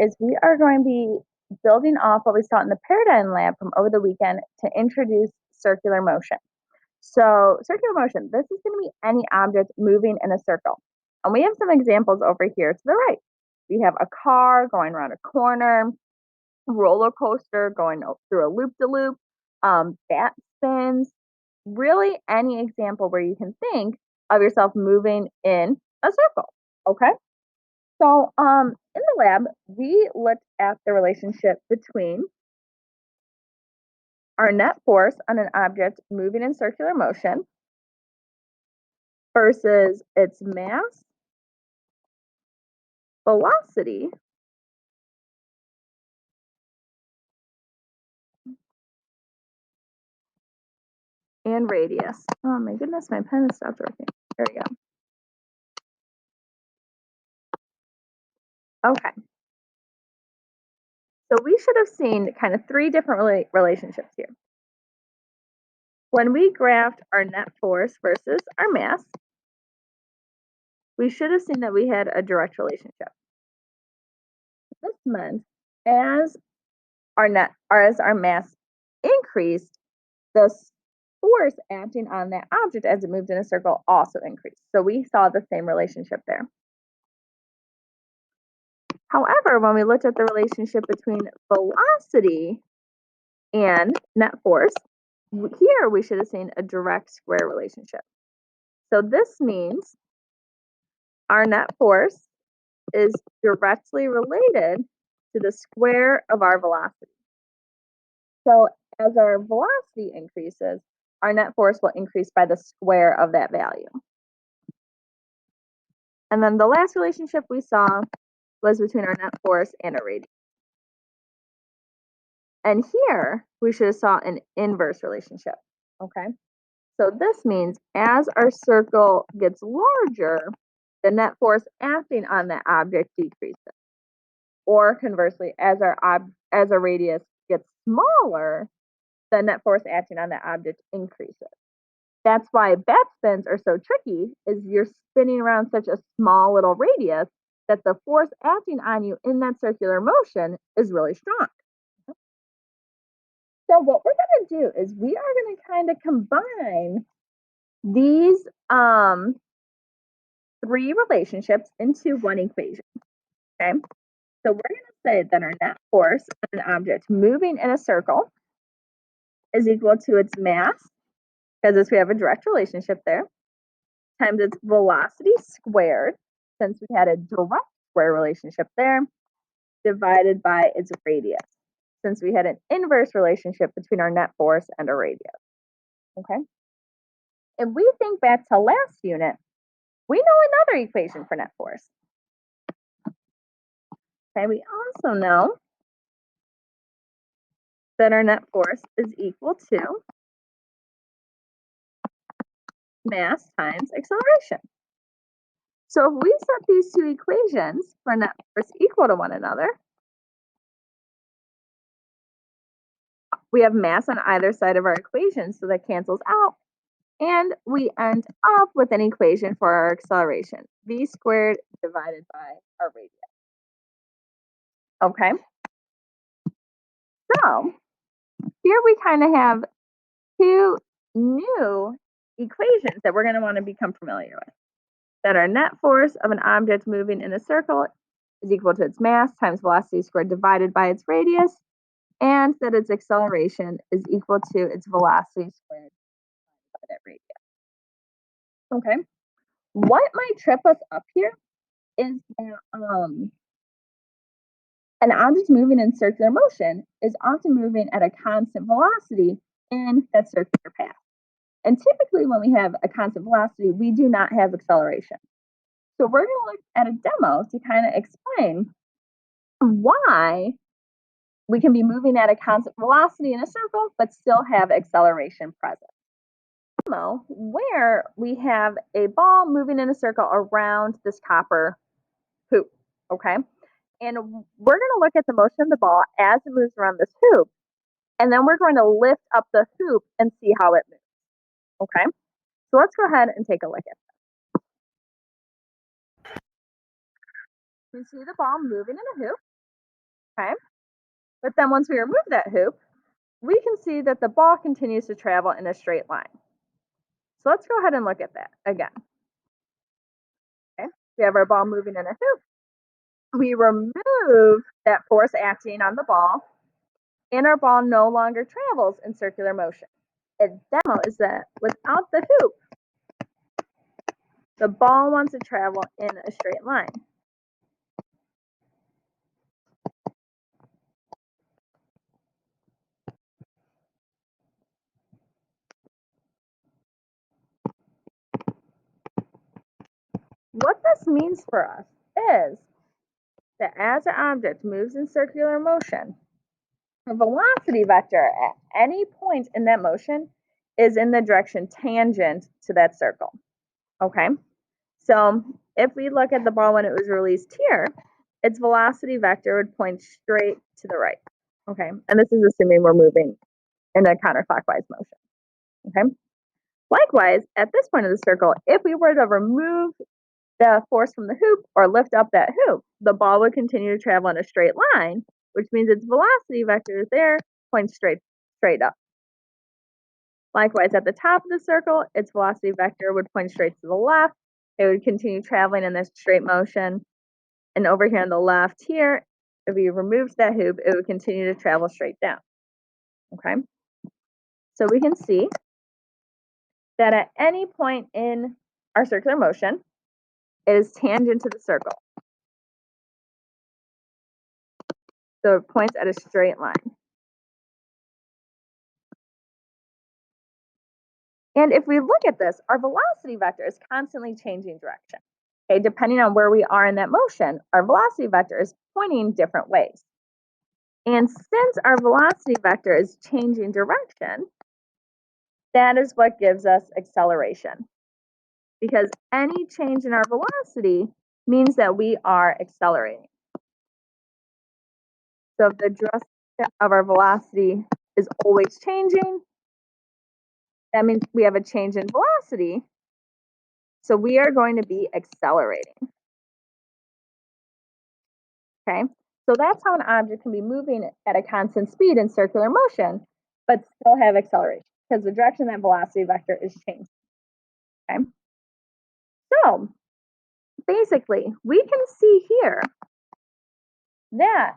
is we are going to be building off what we saw in the Paradigm Lab from over the weekend to introduce circular motion. So, circular motion, this is going to be any object moving in a circle. And we have some examples over here to the right. We have a car going around a corner, roller coaster going through a loop de loop, bat spins, really any example where you can think of yourself moving in a circle. Okay. So, in the lab, we looked at the relationship between our net force on an object moving in circular motion versus its mass, velocity, and radius. Oh my goodness, my pen has stopped working. There we go. Okay. So we should have seen kind of three different relationships here. When we graphed our net force versus our mass, we should have seen that we had a direct relationship. This meant as our mass increased, the force acting on that object as it moved in a circle also increased. So we saw the same relationship there. However, when we looked at the relationship between velocity and net force, here we should have seen a direct square relationship. So this means our net force is directly related to the square of our velocity. So as our velocity increases, our net force will increase by the square of that value. And then the last relationship we saw was between our net force and our radius. And here we should have saw an inverse relationship, okay? So this means as our circle gets larger, the net force acting on that object decreases. Or conversely, as our radius gets smaller, the net force acting on that object increases. That's why bat spins are so tricky, is you're spinning around such a small little radius that the force acting on you in that circular motion is really strong. So what we're going to do is we are going to kind of combine these three relationships into one equation. Okay, so we're going to say that our net force on an object moving in a circle is equal to its mass, because we have a direct relationship there, times its velocity squared, since we had a direct square relationship there, divided by its radius, since we had an inverse relationship between our net force and our radius. Okay. If we think back to last unit, we know another equation for net force. Okay, we also know that our net force is equal to mass times acceleration. So if we set these two equations for net force equal to one another, we have mass on either side of our equation, so that cancels out. And we end up with an equation for our acceleration, v squared divided by our radius. Okay. So here we kind of have two new equations that we're going to want to become familiar with. That our net force of an object moving in a circle is equal to its mass times velocity squared divided by its radius, and that its acceleration is equal to its velocity squared by that radius. Okay. What might trip us up here is that an object moving in circular motion is often moving at a constant velocity in that circular path. And typically when we have a constant velocity, we do not have acceleration. So we're going to look at a demo to kind of explain why we can be moving at a constant velocity in a circle, but still have acceleration present. Demo where we have a ball moving in a circle around this copper hoop, okay? And we're going to look at the motion of the ball as it moves around this hoop, and then we're going to lift up the hoop and see how it moves, okay? So let's go ahead and take a look at this. You see the ball moving in a hoop. Okay. But then once we remove that hoop, we can see that the ball continues to travel in a straight line. So let's go ahead and look at that again. Okay. We have our ball moving in a hoop. We remove that force acting on the ball, and our ball no longer travels in circular motion. A demo is that without the hoop, the ball wants to travel in a straight line. What this means for us is that as an object moves in circular motion, a velocity vector at any point in that motion is in the direction tangent to that circle. Okay, so if we look at the ball when it was released here, its velocity vector would point straight to the right. Okay, and this is assuming we're moving in a counterclockwise motion. Okay, likewise, at this point of the circle, if we were to remove the force from the hoop or lift up that hoop, the ball would continue to travel in a straight line, which means its velocity vector is there, points straight up. Likewise, at the top of the circle, its velocity vector would point straight to the left. It would continue traveling in this straight motion. And over here on the left here, if we removed that hoop, it would continue to travel straight down. Okay? So we can see that at any point in our circular motion, it is tangent to the circle. So it points at a straight line. And if we look at this, our velocity vector is constantly changing direction. Okay, depending on where we are in that motion, our velocity vector is pointing different ways. And since our velocity vector is changing direction, that is what gives us acceleration. Because any change in our velocity means that we are accelerating. So if the direction of our velocity is always changing, that means we have a change in velocity. So we are going to be accelerating. Okay, so that's how an object can be moving at a constant speed in circular motion, but still have acceleration because the direction of that velocity vector is changing. Okay, so basically, we can see here that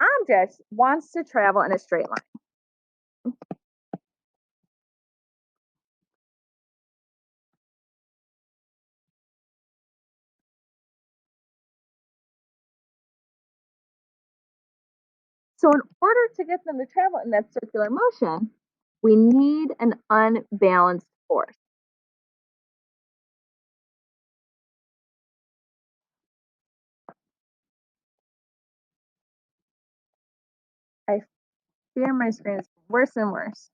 object wants to travel in a straight line. So in order to get them to travel in that circular motion, we need an unbalanced force. I fear my screen is worse and worse.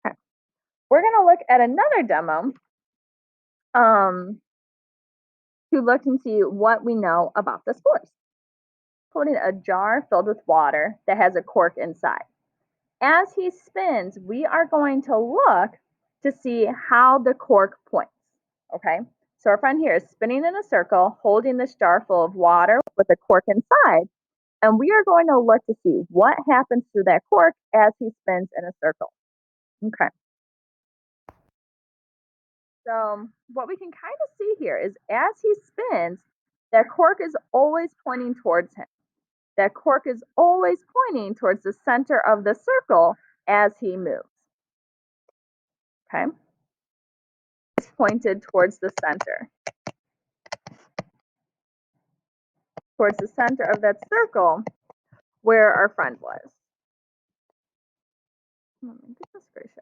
Okay. We're going to look at another demo to look and see what we know about this force. Holding a jar filled with water that has a cork inside. As he spins, we are going to look to see how the cork points. Okay, so our friend here is spinning in a circle, holding this jar full of water with a cork inside, and we are going to look to see what happens to that cork as he spins in a circle. Okay. So what we can kind of see here is as he spins, that cork is always pointing towards him. That cork is always pointing towards the center of the circle as he moves. Okay? It's pointed towards the center. Towards the center of that circle where our friend was. Oh my goodness gracious.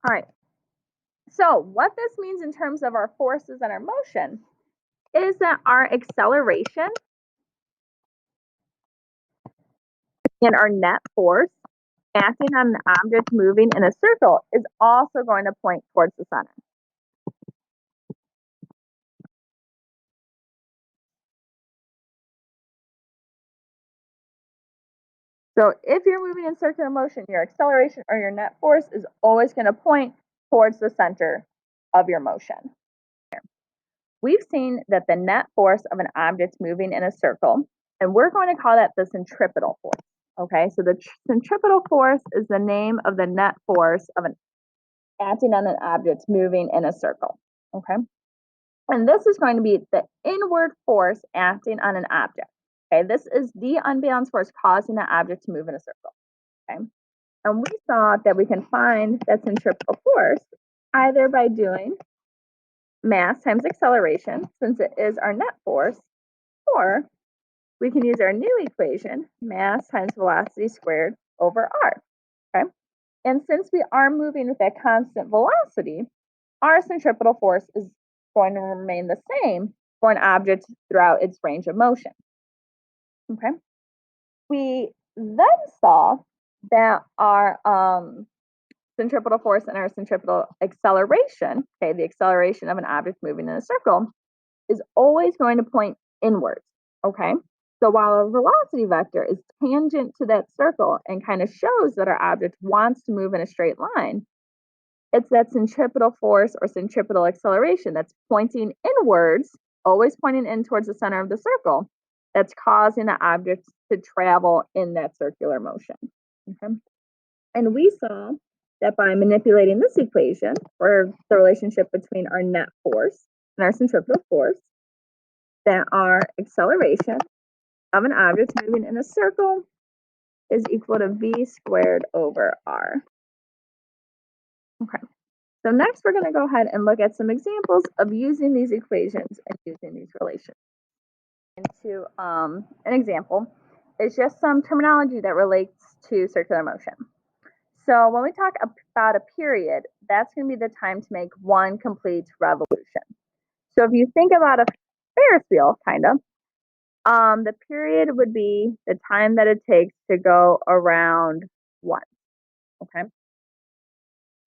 All right. So what this means in terms of our forces and our motion is that our acceleration and our net force acting on an object moving in a circle is also going to point towards the center. So if you're moving in circular motion, your acceleration or your net force is always going to point towards the center of your motion. We've seen that the net force of an object moving in a circle, and we're going to call that the centripetal force. Okay, so the centripetal force is the name of the net force of an acting on an object moving in a circle. Okay, and this is going to be the inward force acting on an object. Okay, this is the unbalanced force causing the object to move in a circle. Okay, and we saw that we can find that centripetal force either by doing mass times acceleration, since it is our net force, or we can use our new equation, mass times velocity squared over r. Okay, and since we are moving with that constant velocity, our centripetal force is going to remain the same for an object throughout its range of motion. Okay, we then saw that our centripetal force and our centripetal acceleration, okay, the acceleration of an object moving in a circle, is always going to point inwards. Okay, so while a velocity vector is tangent to that circle and kind of shows that our object wants to move in a straight line, it's that centripetal force or centripetal acceleration that's pointing inwards, always pointing in towards the center of the circle, that's causing the object to travel in that circular motion. Okay, and we saw that by manipulating this equation, or the relationship between our net force and our centripetal force, that our acceleration of an object moving in a circle is equal to v squared over r. Okay, so next we're going to go ahead and look at some examples of using these equations and using these relations. Into an example is just some terminology that relates to circular motion. So when we talk about a period, that's going to be the time to make one complete revolution. So if you think about a Ferris wheel, kind of, the period would be the time that it takes to go around once. Okay.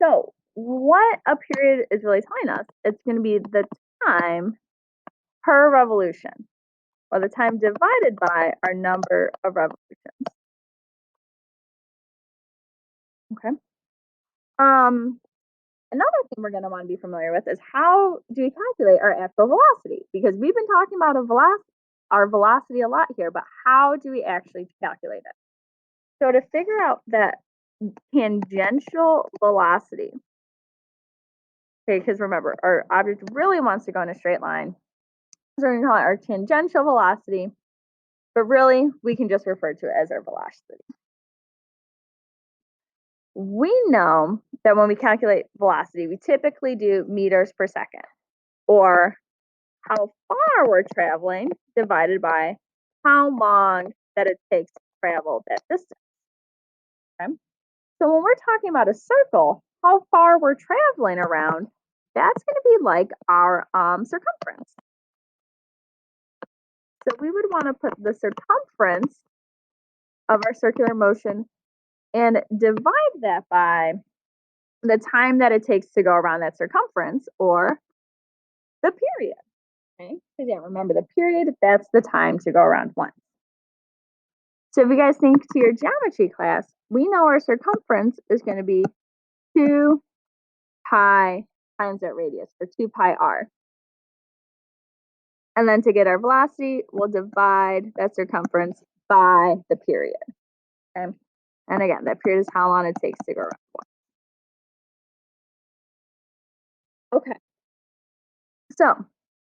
So what a period is really telling us, it's going to be the time per revolution, or the time divided by our number of revolutions. Okay. Another thing we're going to want to be familiar with is how do we calculate our actual velocity? Because we've been talking about our velocity a lot here, but how do we actually calculate it? So to figure out that tangential velocity, okay, because remember, our object really wants to go in a straight line, so we're going to call it our tangential velocity, but really we can just refer to it as our velocity. We know that when we calculate velocity, we typically do meters per second, or how far we're traveling divided by how long that it takes to travel that distance. Okay? So when we're talking about a circle, how far we're traveling around, that's going to be like our circumference. So we would want to put the circumference of our circular motion and divide that by the time that it takes to go around that circumference, or the period. Okay, so yeah, remember the period, that's the time to go around once. So if you guys think to your geometry class, we know our circumference is going to be 2 pi times that radius, or 2 pi r. And then to get our velocity, we'll divide that circumference by the period. Okay? And again, that period is how long it takes to go around once. Okay. So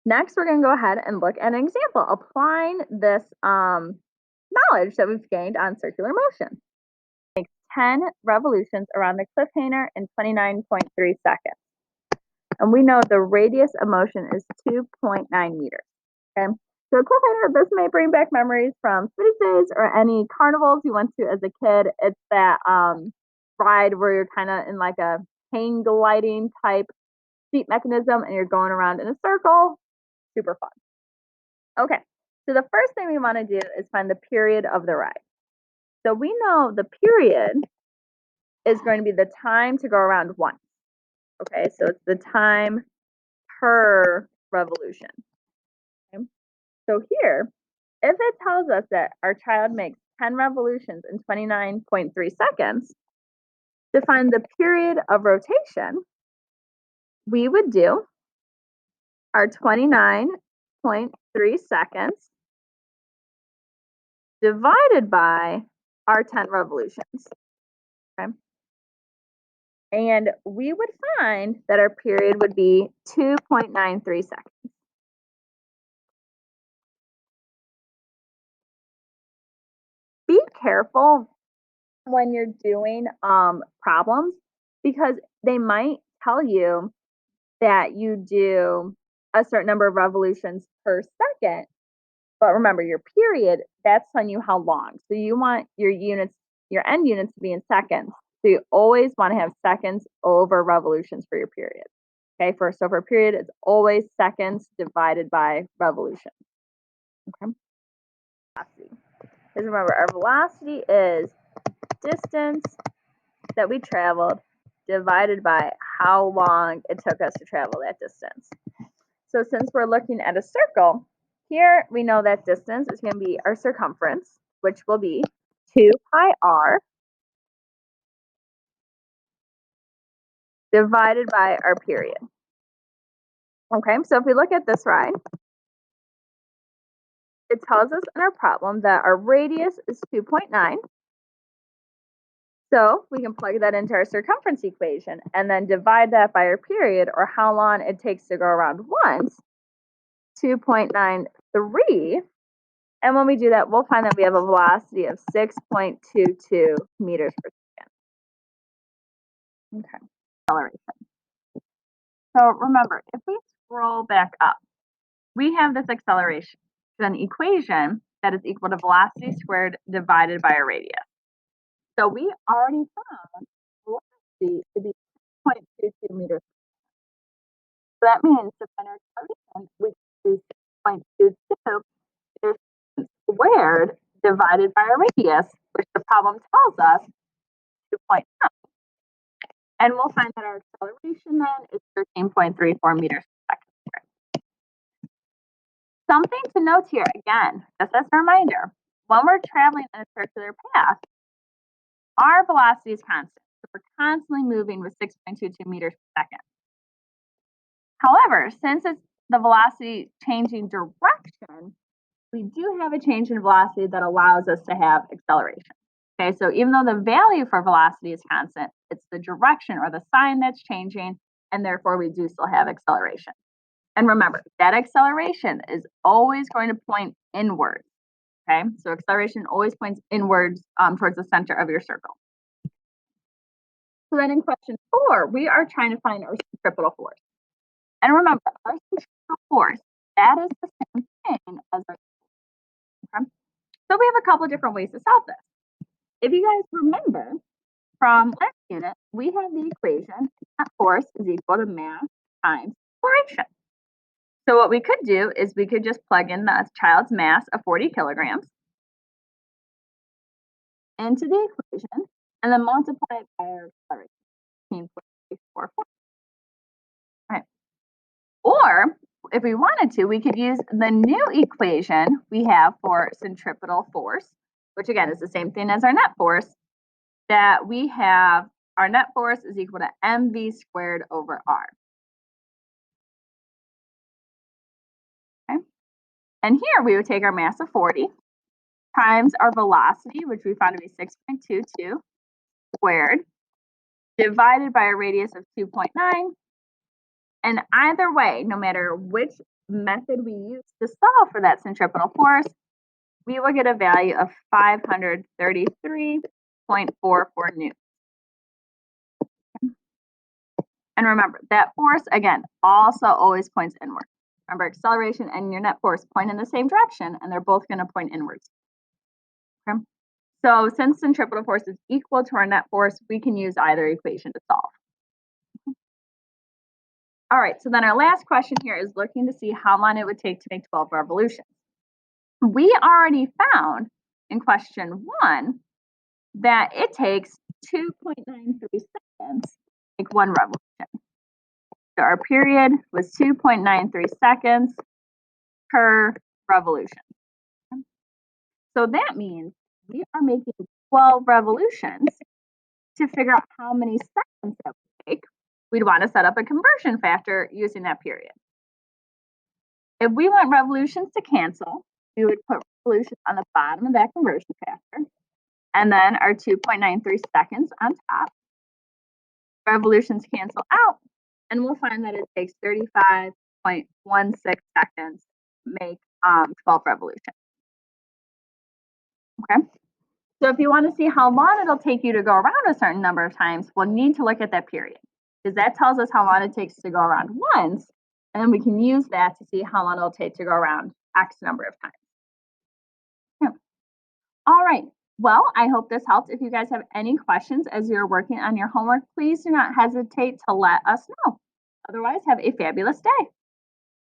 next, we're going to go ahead and look at an example applying this knowledge that we've gained on circular motion. Make 10 revolutions around the cliffhanger in 29.3 seconds. And we know the radius of motion is 2.9 meters. Okay, so cliffhanger, this may bring back memories from Spitty days or any carnivals you went to as a kid. It's that ride where you're kind of in like a hang gliding type seat mechanism and you're going around in a circle. Super fun. Okay, so the first thing we want to do is find the period of the ride. So we know the period is going to be the time to go around once. Okay, so it's the time per revolution. Okay. So here, if it tells us that our child makes 10 revolutions in 29.3 seconds, to find the period of rotation, we would do our 29.3 seconds divided by our 10 revolutions. Okay. And we would find that our period would be 2.93 seconds. Be careful when you're doing problems, because they might tell you that you do a certain number of revolutions per second. But remember, your period, that's telling you how long. So you want your units, your end units to be in seconds. So you always want to have seconds over revolutions for your period. Okay, so for a period, it's always seconds divided by revolution. Okay. Velocity. Because remember, our velocity is distance that we traveled divided by how long it took us to travel that distance. So since we're looking at a circle, here we know that distance is going to be our circumference, which will be 2 pi r divided by our period. Okay, so if we look at this ride, it tells us in our problem that our radius is 2.9. So we can plug that into our circumference equation and then divide that by our period, or how long it takes to go around once, 2.93. And when we do that, we'll find that we have a velocity of 6.22 meters per second. Okay, acceleration. So remember, if we scroll back up, we have this acceleration, an equation that is equal to velocity squared divided by a radius. So we already found velocity to be 6.22 meters. So that means to find our acceleration, we use 6.22 meters squared divided by a radius, which the problem tells us 2.9. And we'll find that our acceleration then is 13.34 meters per second. Something to note here, again, just as a reminder, when we're traveling in a circular path, our velocity is constant. So we're constantly moving with 6.22 meters per second. However, since it's the velocity changing direction, we do have a change in velocity that allows us to have acceleration. Okay, so even though the value for velocity is constant, it's the direction or the sign that's changing, and therefore we do still have acceleration. And remember, that acceleration is always going to point inwards. Okay, so acceleration always points inwards towards the center of your circle. So then in question 4, we are trying to find our centripetal force. And remember, our centripetal force, that is the same thing as our. Okay? So we have a couple different ways to solve this. If you guys remember from last unit, we have the equation that force is equal to mass times acceleration. So what we could do is we could just plug in the child's mass of 40 kilograms into the equation and then multiply it by our acceleration, 15.344. Right. Or if we wanted to, we could use the new equation we have for centripetal force, which again is the same thing as our net force, that we have our net force is equal to mv squared over r. Okay. And here we would take our mass of 40 times our velocity, which we found to be 6.22 squared, divided by a radius of 2.9. And either way, no matter which method we use to solve for that centripetal force, we will get a value of 533.44 newtons. And remember, that force, again, also always points inward. Remember, acceleration and your net force point in the same direction, and they're both going to point inwards. Okay? So since centripetal force is equal to our net force, we can use either equation to solve. All right, so then our last question here is looking to see how long it would take to make 12 revolutions. We already found in question 1 that it takes 2.93 seconds to make 1 revolution. So our period was 2.93 seconds per revolution. So that means we are making 12 revolutions to figure out how many seconds that would take. We'd want to set up a conversion factor using that period. If we want revolutions to cancel, we would put revolutions on the bottom of that conversion factor, and then our 2.93 seconds on top. Revolutions cancel out, and we'll find that it takes 35.16 seconds to make 12 revolutions. Okay. So if you want to see how long it'll take you to go around a certain number of times, we'll need to look at that period, because that tells us how long it takes to go around once, and then we can use that to see how long it'll take to go around X number of times. Yeah. All right. Well, I hope this helped. If you guys have any questions as you're working on your homework, please do not hesitate to let us know. Otherwise, have a fabulous day.